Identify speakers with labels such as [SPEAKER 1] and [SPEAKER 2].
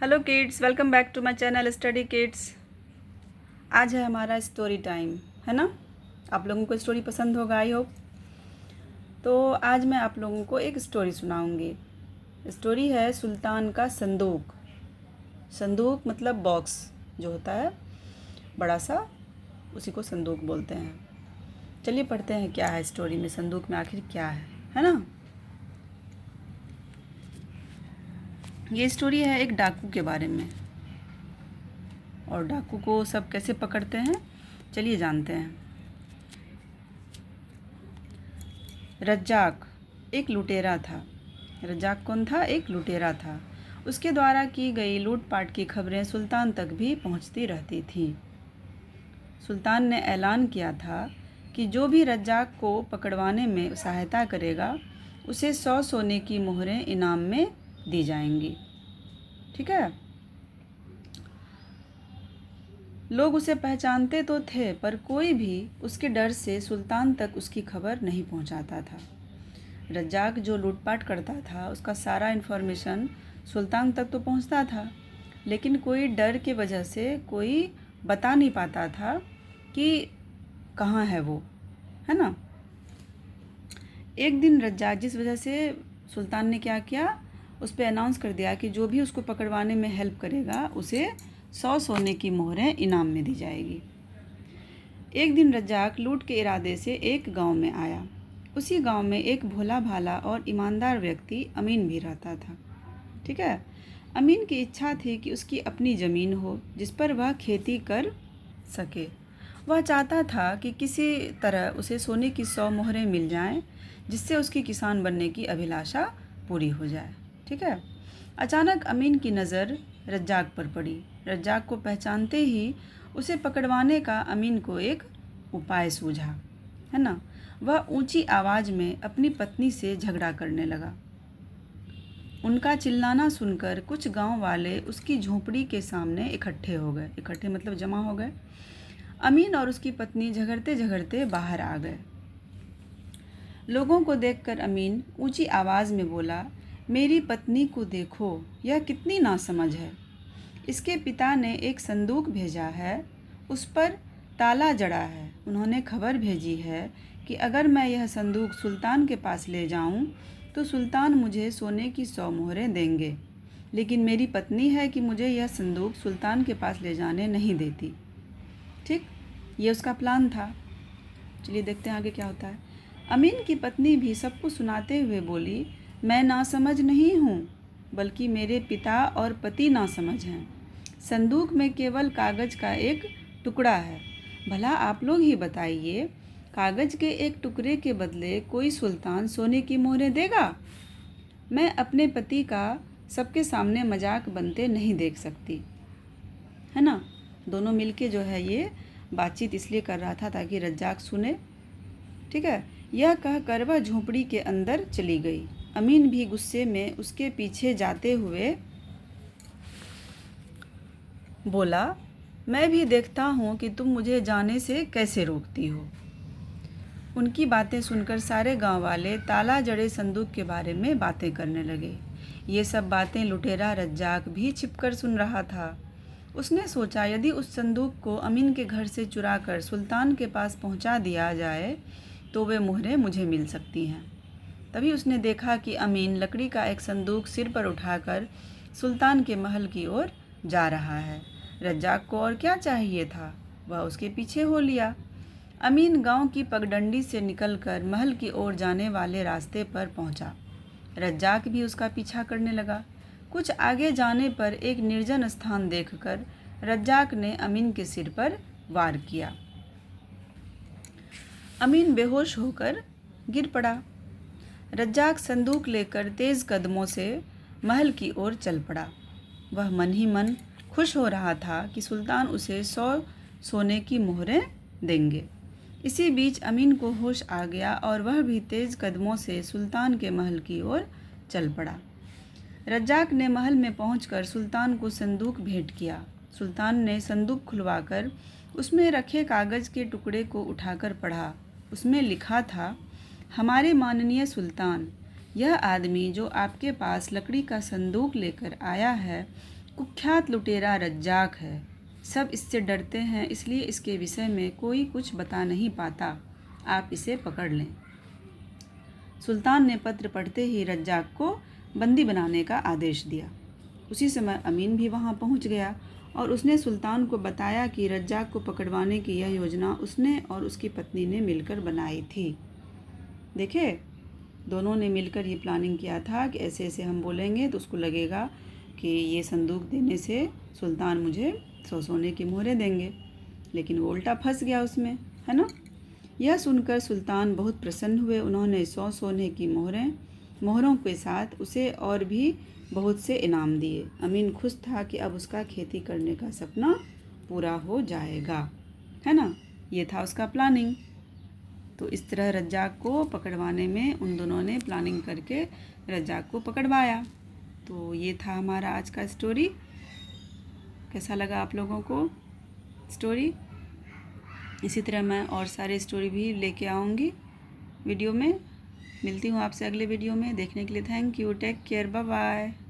[SPEAKER 1] Hello kids, welcome back to my channel study kids. आज है हमारा स्टोरी टाइम, है ना। आप लोगों को स्टोरी पसंद होगा, आई होप। तो आज मैं आप लोगों को एक स्टोरी सुनाऊंगी। स्टोरी है सुल्तान का संदूक। संदूक मतलब बॉक्स जो होता है बड़ा सा, उसी को संदूक बोलते हैं। चलिए पढ़ते हैं क्या है स्टोरी में, संदूक में आखिर क्या है ना। ये स्टोरी है एक डाकू के बारे में, और डाकू को सब कैसे पकड़ते हैं चलिए जानते हैं। रज्जाक एक लुटेरा था। रज्जाक कौन था? एक लुटेरा था। उसके द्वारा की गई लूटपाट की खबरें सुल्तान तक भी पहुंचती रहती थीं। सुल्तान ने ऐलान किया था कि जो भी रज्जाक को पकड़वाने में सहायता करेगा उसे 100 सोने की मोहरें इनाम में दी जाएंगी। ठीक है। लोग उसे पहचानते तो थे, पर कोई भी उसके डर से सुल्तान तक उसकी खबर नहीं पहुंचाता था। रज्जाक जो लूटपाट करता था उसका सारा इन्फॉर्मेशन सुल्तान तक तो पहुंचता था, लेकिन कोई डर की वजह से कोई बता नहीं पाता था कि कहाँ है वो, है ना। एक दिन रज्जाक, जिस वजह से सुल्तान ने क्या किया, उस पर अनाउंस कर दिया कि जो भी उसको पकड़वाने में हेल्प करेगा उसे 100 सोने की मोहरें इनाम में दी जाएगी। एक दिन रज्जाक लूट के इरादे से एक गांव में आया। उसी गांव में एक भोला भाला और ईमानदार व्यक्ति अमीन भी रहता था। ठीक है। अमीन की इच्छा थी कि उसकी अपनी ज़मीन हो जिस पर वह खेती कर सके। वह चाहता था कि किसी तरह उसे सोने की 100 मोहरें मिल जाएं, जिससे उसकी किसान बनने की अभिलाषा पूरी हो जाए। ठीक है। अचानक अमीन की नज़र रज्जाक पर पड़ी। रज्जाक को पहचानते ही उसे पकड़वाने का अमीन को एक उपाय सूझा, है ना। वह ऊंची आवाज़ में अपनी पत्नी से झगड़ा करने लगा। उनका चिल्लाना सुनकर कुछ गांव वाले उसकी झोंपड़ी के सामने इकट्ठे हो गए। इकट्ठे मतलब जमा हो गए। अमीन और उसकी पत्नी झगड़ते झगड़ते बाहर आ गए। लोगों को देखकर अमीन ऊंची आवाज़ में बोला, मेरी पत्नी को देखो, यह कितनी नासमझ है। इसके पिता ने एक संदूक भेजा है, उस पर ताला जड़ा है। उन्होंने खबर भेजी है कि अगर मैं यह संदूक सुल्तान के पास ले जाऊं तो सुल्तान मुझे सोने की 100 मोहरें देंगे, लेकिन मेरी पत्नी है कि मुझे यह संदूक सुल्तान के पास ले जाने नहीं देती। ठीक, ये उसका प्लान था। चलिए देखते हैं आगे क्या होता है। अमीन की पत्नी भी सबको सुनाते हुए बोली, मैं नासमझ नहीं हूँ, बल्कि मेरे पिता और पति नासमझ हैं। संदूक में केवल कागज़ का एक टुकड़ा है। भला आप लोग ही बताइए, कागज़ के एक टुकड़े के बदले कोई सुल्तान सोने की मोहरें देगा? मैं अपने पति का सबके सामने मजाक बनते नहीं देख सकती, है ना। दोनों मिलके जो है ये बातचीत इसलिए कर रहा था ताकि रज्जाक सुने। ठीक है। यह कहकर वह झोंपड़ी के अंदर चली गई। अमीन भी गुस्से में उसके पीछे जाते हुए बोला, मैं भी देखता हूँ कि तुम मुझे जाने से कैसे रोकती हो। उनकी बातें सुनकर सारे गांव वाले ताला जड़े संदूक के बारे में बातें करने लगे। ये सब बातें लुटेरा रज्जाक भी छिपकर सुन रहा था। उसने सोचा, यदि उस संदूक को अमीन के घर से चुराकर सुल्तान के पास पहुंचा दिया जाए तो वे मोहरें मुझे मिल सकती हैं। तभी उसने देखा कि अमीन लकड़ी का एक संदूक सिर पर उठाकर सुल्तान के महल की ओर जा रहा है। रज्जाक को और क्या चाहिए था, वह उसके पीछे हो लिया। अमीन गांव की पगडंडी से निकलकर महल की ओर जाने वाले रास्ते पर पहुंचा। रज्जाक भी उसका पीछा करने लगा। कुछ आगे जाने पर एक निर्जन स्थान देखकर रज्जाक ने अमीन के सिर पर वार किया। अमीन बेहोश होकर गिर पड़ा। रज्जाक संदूक लेकर तेज कदमों से महल की ओर चल पड़ा। वह मन ही मन खुश हो रहा था कि सुल्तान उसे 100 सोने की मोहरें देंगे। इसी बीच अमीन को होश आ गया और वह भी तेज कदमों से सुल्तान के महल की ओर चल पड़ा। रज्जाक ने महल में पहुंचकर सुल्तान को संदूक भेंट किया। सुल्तान ने संदूक खुलवाकर उसमें रखे कागज़ के टुकड़े को उठाकर पढ़ा। उसमें लिखा था, हमारे माननीय सुल्तान, यह आदमी जो आपके पास लकड़ी का संदूक लेकर आया है, कुख्यात लुटेरा रज्जाक है। सब इससे डरते हैं, इसलिए इसके विषय में कोई कुछ बता नहीं पाता। आप इसे पकड़ लें। सुल्तान ने पत्र पढ़ते ही रज्जाक को बंदी बनाने का आदेश दिया। उसी समय अमीन भी वहां पहुंच गया और उसने सुल्तान को बताया कि रज्जाक को पकड़वाने की यह योजना उसने और उसकी पत्नी ने मिलकर बनाई थी। देखे, दोनों ने मिलकर ये प्लानिंग किया था कि ऐसे ऐसे हम बोलेंगे तो उसको लगेगा कि ये संदूक देने से सुल्तान मुझे 100 सोने की मोहरें देंगे, लेकिन वो उल्टा फंस गया उसमें, है ना। यह सुनकर सुल्तान बहुत प्रसन्न हुए। उन्होंने 100 सोने की मोहरों के साथ उसे और भी बहुत से इनाम दिए। अमीन खुश था कि अब उसका खेती करने का सपना पूरा हो जाएगा, है ना। ये था उसका प्लानिंग। तो इस तरह रज्जाक को पकड़वाने में उन दोनों ने प्लानिंग करके रज्जाक को पकड़वाया। तो ये था हमारा आज का स्टोरी। कैसा लगा आप लोगों को स्टोरी? इसी तरह मैं और सारे स्टोरी भी लेके आऊँगी वीडियो में। मिलती हूँ आपसे अगले वीडियो में। देखने के लिए thank you. Take care, bye bye.